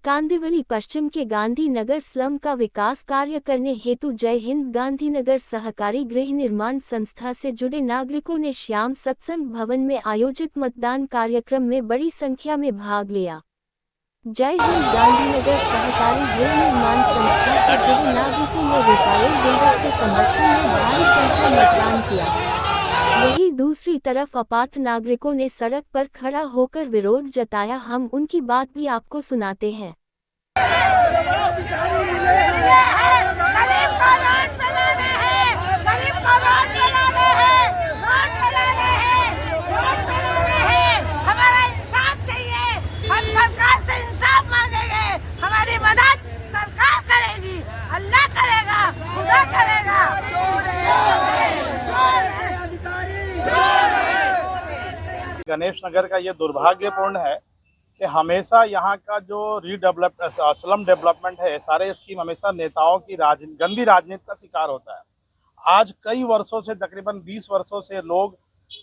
कांदिवली पश्चिम के गांधीनगर स्लम का विकास कार्य करने हेतु जय हिंद गांधीनगर सहकारी गृह निर्माण संस्था से जुड़े नागरिकों ने श्याम सत्संग भवन में आयोजित मतदान कार्यक्रम में बड़ी संख्या में भाग लिया। जय हिंद गांधीनगर सहकारी गृह निर्माण संस्था से जुड़े नागरिकों ने रिटायर्ड बिल्डर के समर्थन में भारी संख्या मतदान किया। वहीं दूसरी तरफ अपात्र नागरिकों ने सड़क पर खड़ा होकर विरोध जताया। हम उनकी बात भी आपको सुनाते हैं। हमारी मदद सरकार करेगी, अल्लाह करेगा, खुदा करेगा। गणेश नगर का ये दुर्भाग्यपूर्ण है कि हमेशा यहाँ का जो स्लम डेवलपमेंट है, सारे स्कीम हमेशा नेताओं की गंदी राजनीति का शिकार होता है। आज कई वर्षों से, तकरीबन 20 वर्षों से लोग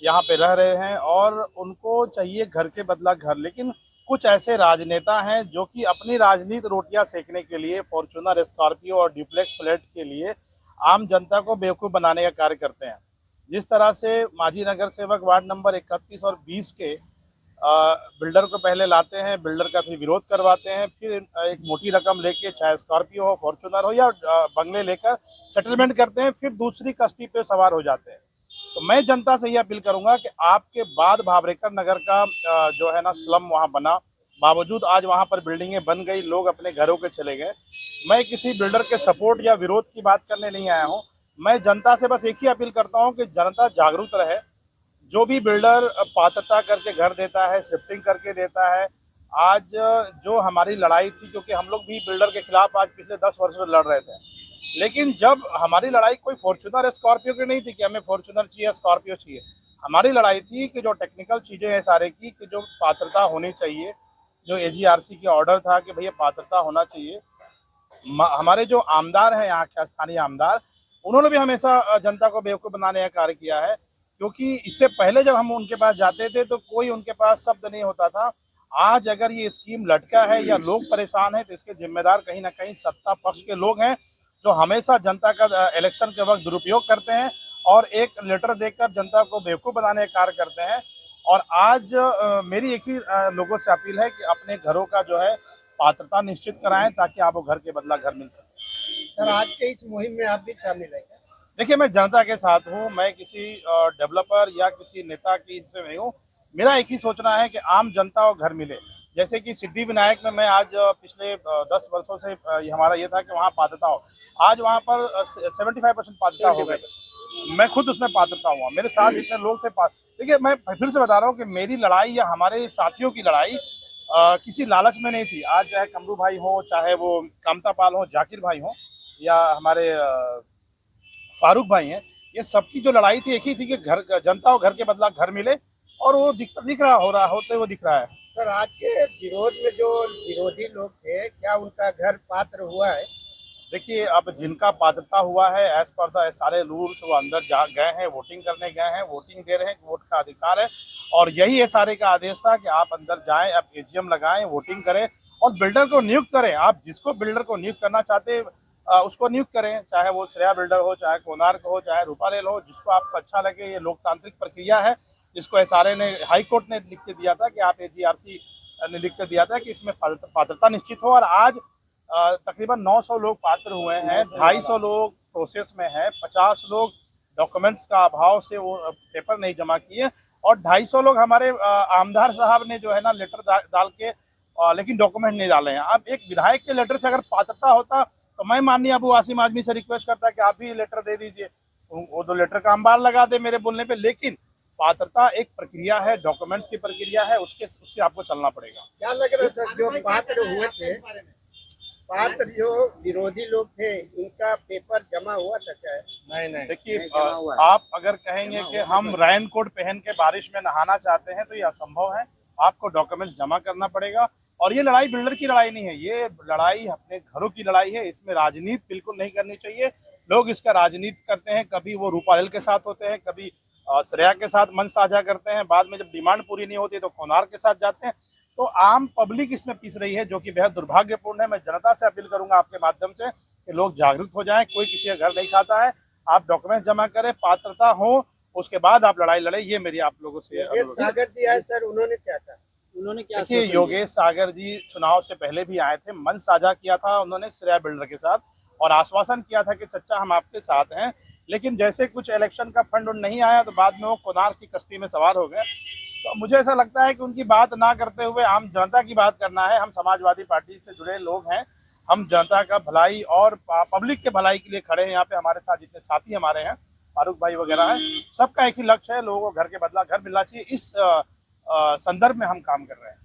यहाँ पे रह रहे हैं और उनको चाहिए घर के बदला घर, लेकिन कुछ ऐसे राजनेता हैं जो कि अपनी राजनीति रोटियां सेकने के लिए फॉर्च्यूनर, स्कॉर्पियो और ड्यूप्लेक्स फ्लैट के लिए आम जनता को बेवकूफ़ बनाने का कार्य करते हैं। जिस तरह से मांझी नगर सेवक वार्ड नंबर 31 और 20 के बिल्डर को पहले लाते हैं, बिल्डर का फिर विरोध करवाते हैं, फिर एक मोटी रकम लेके, चाहे स्कॉर्पियो हो, फॉर्च्यूनर हो या बंगले लेकर सेटलमेंट करते हैं, फिर दूसरी कश्ती पे सवार हो जाते हैं। तो मैं जनता से ये अपील करूंगा कि आपके बाद भावरेकर नगर का जो है ना स्लम वहाँ बना, बावजूद आज वहाँ पर बिल्डिंगें बन गई, लोग अपने घरों के चले गए। मैं किसी बिल्डर के सपोर्ट या विरोध की बात करने नहीं आया हूँ। मैं जनता से बस एक ही अपील करता हूँ कि जनता जागरूक रहे। जो भी बिल्डर पात्रता करके घर देता है, शिफ्टिंग करके देता है, आज जो हमारी लड़ाई थी, क्योंकि हम लोग भी बिल्डर के खिलाफ आज पिछले 10 वर्षों से लड़ रहे थे, लेकिन जब हमारी लड़ाई कोई फॉर्च्यूनर स्कॉर्पियो की नहीं थी कि हमें फॉर्च्यूनर चाहिए, स्कॉर्पियो चाहिए। हमारी लड़ाई थी कि जो टेक्निकल चीज़ें हैं सारे की, कि जो पात्रता होनी चाहिए, जो AGRC के ऑर्डर था कि भैया पात्रता होना चाहिए। हमारे जो आमदार हैं यहाँ के स्थानीय आमदार, उन्होंने भी हमेशा जनता को बेवकूफ़ बनाने का कार्य किया है, क्योंकि इससे पहले जब हम उनके पास जाते थे तो कोई उनके पास शब्द नहीं होता था। आज अगर ये स्कीम लटका है या लोग परेशान हैं तो इसके जिम्मेदार कहीं ना कहीं सत्ता पक्ष के लोग हैं, जो हमेशा जनता का इलेक्शन के वक्त दुरुपयोग करते हैं और एक लेटर देकर जनता को बेवकूफ़ बनाने का कार्य करते हैं। और आज मेरी एक ही लोगों से अपील है कि अपने घरों का जो है पात्रता निश्चित कराएं, ताकि आपको घर के बदला घर मिल सके। सर, आज के इस मुहिम में आप भी शामिल हैं? देखिए, मैं जनता के साथ हूँ, मैं किसी डेवलपर या किसी नेता की इसमें नहीं हूँ। मेरा एक ही सोचना है कि आम जनता को घर मिले। जैसे कि सिद्धिविनायक में मैं आज पिछले 10 वर्षों से हमारा ये था कि वहाँ पात्रता हो, आज वहाँ पर 75% पात्रता हो गई। मैं खुद उसमें पात्रता हुआ, मेरे साथ जितने लोग थे। देखिए, मैं फिर से बता रहा हूँ कि मेरी लड़ाई या हमारे साथियों की लड़ाई किसी लालच में नहीं थी। आज चाहे कमरू भाई हो, चाहे वो कामता पाल हो, जाकिर भाई हो, या हमारे फारूक भाई हैं, ये सबकी जो लड़ाई थी एक ही थी कि घर जनता को घर के बदला घर मिले, और वो दिख रहा होते वो दिख रहा है। सर, आज के विरोध में जो विरोधी लोग थे, क्या उनका घर पात्र हुआ है? देखिए, अब जिनका पात्रता हुआ है, एज पर द सारे रूल्स, वो अंदर जा गए हैं, वोटिंग करने गए हैं, वोटिंग दे रहे हैं, वोट का अधिकार है। और यही SRA का आदेश था कि आप अंदर जाएं, आप AGM लगाएं, वोटिंग करें और बिल्डर को नियुक्त करें। आप जिसको बिल्डर को नियुक्त करना चाहते हैं उसको नियुक्त करें, चाहे वो श्रेया बिल्डर हो, चाहे कोणार्क हो, चाहे रूपारेल हो, जिसको आपको अच्छा लगे। ये लोकतांत्रिक प्रक्रिया है, जिसको SRA ने, हाई कोर्ट ने लिख के दिया था कि आप AGRC ने लिख के दिया था कि इसमें पात्रता निश्चित हो। और आज तकरीबन 900 लोग पात्र हुए हैं, 250 लोग प्रोसेस में हैं, 50 लोग डॉक्यूमेंट्स का अभाव से वो पेपर नहीं जमा किए, और 250 लोग हमारे आमदार साहब ने जो है ना लेटर डाल के लेकिन डॉक्यूमेंट नहीं डाले हैं। अब एक विधायक के लेटर से अगर पात्रता होता तो मैं माननीय अबू आसिम आजमी से रिक्वेस्ट करता कि आप भी लेटर दे दीजिए, वो तो लेटर का अंबार लगा दे मेरे बोलने पे। लेकिन पात्रता एक प्रक्रिया है, डॉक्यूमेंट्स की प्रक्रिया है, उससे आपको चलना पड़ेगा। क्या लग रहा है सर, जो पात्र हुए थे, पात्र जो विरोधी लोग थे, इनका पेपर जमा हुआ था क्या? नहीं, देखिए, आप अगर कहेंगे कि हम रेन कोट पहन के बारिश में नहाना चाहते हैं तो ये असंभव है। आपको डॉक्यूमेंट्स जमा करना पड़ेगा। और ये लड़ाई बिल्डर की लड़ाई नहीं है, ये लड़ाई अपने घरों की लड़ाई है। इसमें राजनीति बिल्कुल नहीं करनी चाहिए। लोग इसका राजनीति करते हैं, कभी वो रूपारेल के साथ होते हैं, कभी श्रेया के साथ मंच साझा करते हैं, बाद में जब डिमांड पूरी नहीं होती तो कोणार्क के साथ जाते हैं। तो आम पब्लिक इसमें पिस रही है, जो कि बेहद दुर्भाग्यपूर्ण है। मैं जनता से अपील करूंगा आपके माध्यम से कि लोग जागरूक हो जाएं। कोई किसी का घर नहीं खाता है, आप डॉक्यूमेंट जमा करें, पात्रता हो, उसके बाद आप लड़ाई लड़े। ये मेरी आप लोगों से अनुरोध है। सागर जी आए सर, उन्होंने क्या कहा? देखिए, योगेश सागर जी चुनाव से पहले भी आए थे, मन साझा किया था उन्होंने श्रेया बिल्डर के साथ और आश्वासन किया था कि चचा हम आपके साथ हैं। लेकिन जैसे कुछ इलेक्शन का फंड नहीं आया तो बाद में वो कोनार की कश्ती में सवार हो गए। तो मुझे ऐसा लगता है कि उनकी बात ना करते हुए आम जनता की बात करना है। हम समाजवादी पार्टी से जुड़े लोग हैं, हम जनता का भलाई और पब्लिक के भलाई के लिए खड़े हैं। यहाँ पे हमारे साथ जितने साथी हमारे हैं, फारूक भाई वगैरह हैं, सबका एक ही लक्ष्य है, लोगों को घर के बदला घर मिलना चाहिए। इस संदर्भ में हम काम कर रहे हैं।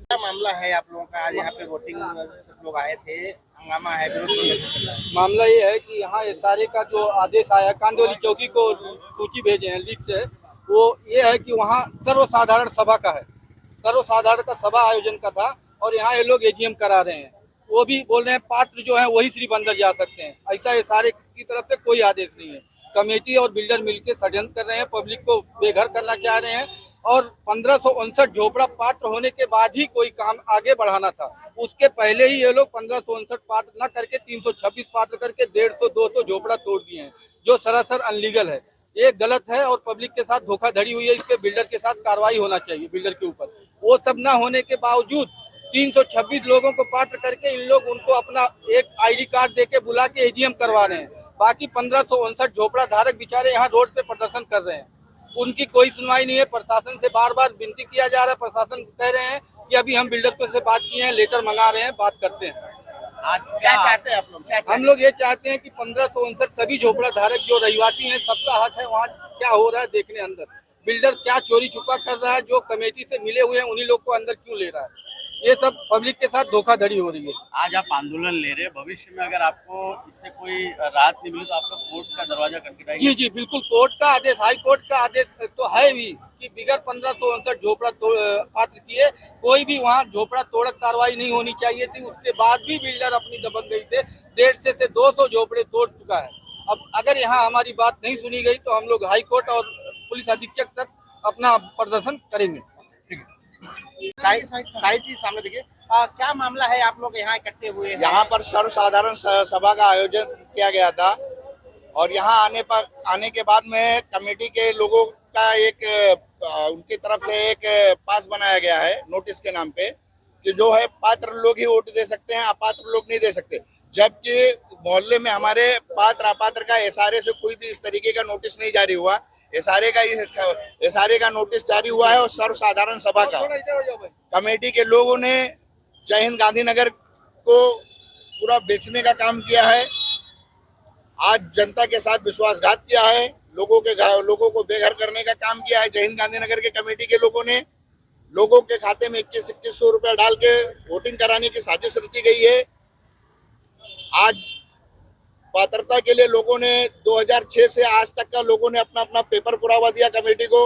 क्या मामला है आप लोगों का? आज यहाँ पे वोटिंग सब लोग आए थे, हंगामा है, विरोध प्रदर्शन चल रहा है। मामला ये है कि यहाँ SRA का जो आदेश आया, कांदिवली चौकी को सूची भेजे हैं, लिस्ट है, वो ये है कि वहाँ सर्वसाधारण सभा का है, सर्वसाधारण का सभा आयोजन का था और यहाँ ये लोग AGM करा रहे हैं। वो भी बोल रहे हैं पात्र जो है वही सिर्फ अंदर जा सकते हैं। ऐसा SRA की तरफ से कोई आदेश नहीं है। कमेटी और बिल्डर मिलकर षड्यंत्र कर रहे हैं, पब्लिक को बेघर करना चाह रहे हैं और 1559 झोपड़ा पात्र होने के बाद ही कोई काम आगे बढ़ाना था। उसके पहले ही ये लोग 1559 पात्र न करके 326 पात्र करके 150-200 झोपड़ा तोड़ दिए हैं, जो सरासर अनलीगल है। ये गलत है और पब्लिक के साथ धोखाधड़ी हुई है। इस पे बिल्डर के साथ कार्रवाई होना चाहिए, बिल्डर के ऊपर। वो सब ना होने के बावजूद 326 लोगों को पात्र करके इन लोग उनको अपना एक ID कार्ड देके बुला के AGM करवा रहे हैं। बाकी 1559 झोपड़ा धारक बेचारे यहाँ रोड पे प्रदर्शन कर रहे हैं, उनकी कोई सुनवाई नहीं है। प्रशासन से बार बार विनती किया जा रहा है, प्रशासन कह रहे हैं कि अभी हम बिल्डर को से बात किए हैं, लेटर मंगा रहे हैं, बात करते हैं। आज क्या चाहते हैं आप लोग? हम लोग ये चाहते हैं कि 1559 सभी झोपड़ा धारक जो रहिवासी हैं, सबका हक है वहाँ क्या हो रहा है देखने। अंदर बिल्डर क्या चोरी छुपा कर रहा है, जो कमेटी से मिले हुए हैं उन्हीं लोग को अंदर क्यों ले रहा है, ये सब पब्लिक के साथ धोखाधड़ी हो रही है। आज आप आंदोलन ले रहे हैं, भविष्य में अगर आपको इससे कोई राहत नहीं मिली तो आप लोग कोर्ट का दरवाजा खटखटाएंगे? जी जी बिल्कुल, कोर्ट का आदेश, हाई कोर्ट का आदेश तो है भी कि बिगर 1559 झोपड़ा पात्र किए कोई भी वहाँ झोपड़ा तोड़क कार्रवाई नहीं होनी चाहिए थी। उसके बाद भी बिल्डर अपनी दबंगई से 150 से 200 झोपड़े तोड़ चुका है। अब अगर यहाँ हमारी बात नहीं सुनी गई तो हम लोग हाई कोर्ट और पुलिस अधीक्षक तक अपना प्रदर्शन करेंगे। साहिब जी सामने देखिए, क्या मामला है? आप लोग यहाँ इकट्ठे हुए हैं। यहाँ पर सर्वसाधारण सभा का आयोजन किया गया था और यहाँ आने के बाद में कमेटी के लोगों का एक उनकी तरफ से एक पास बनाया गया है नोटिस के नाम पे कि जो है पात्र लोग ही वोट दे सकते हैं, अपात्र लोग नहीं दे सकते। जबकि मोहल्ले में हमारे पात्र अपात्र का SRA से कोई भी इस तरीके का नोटिस नहीं जारी हुआ। SRA का नोटिस जारी हुआ है और सर्वसाधारण सभा का कमेटी के लोगों ने जय हिंद गांधीनगर को पूरा बेचने का काम किया है। आज जनता के साथ विश्वासघात किया है, लोगों को बेघर करने का काम किया है। जय हिंद गांधीनगर के कमेटी के लोगों ने लोगों के खाते में 2100 रुपया डाल के वोटिंग कराने की साजिश रची गई है। आज पात्रता के लिए लोगों ने 2006 से आज तक का लोगों ने अपना अपना पेपर पुरावा दिया कमेटी को,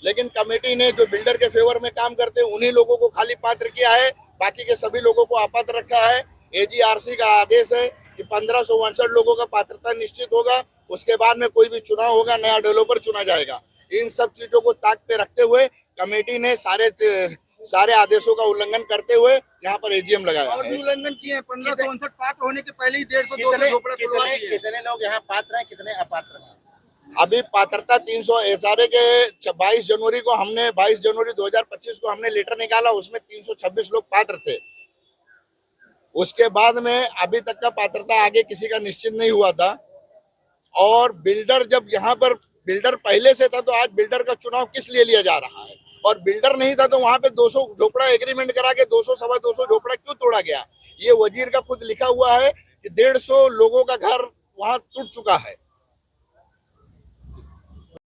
लेकिन कमेटी ने जो बिल्डर के फेवर में काम करते हैं उन्हीं लोगों को खाली पात्र किया है, बाकी के सभी लोगों को अपात्र रखा है। AGRC का आदेश है कि 1559 लोगों का पात्रता निश्चित होगा, उसके बाद में कोई भी चुनाव होगा, नया डेवलपर चुना जाएगा। इन सब चीजों को ताक पे रखते हुए कमेटी ने सारे आदेशों का उल्लंघन करते हुए यहाँ पर AGM लगाया और भी उल्लंघन किए हैं। 1559 पात्र होने के पहले ही 150-200 झोपड़ा तोड़वा दिए। कितने लोग यहाँ पात्र हैं, कितने अपात्र हैं? अभी पात्रता 300 SRA के 22 जनवरी को हमने 22 जनवरी 2025 को हमने लेटर निकाला, उसमें 326 लोग पात्र थे। उसके बाद में अभी तक का पात्रता आगे किसी का निश्चित नहीं हुआ था। और बिल्डर जब यहाँ पर बिल्डर पहले से था तो आज बिल्डर का चुनाव किस लिए लिया जा रहा है? और बिल्डर नहीं था तो वहां पे 200 झोपड़ा एग्रीमेंट करा के 200-250 झोपड़ा क्यों तोड़ा गया? ये वजीर का खुद लिखा हुआ है कि 150 लोगों का घर वहां टूट चुका है।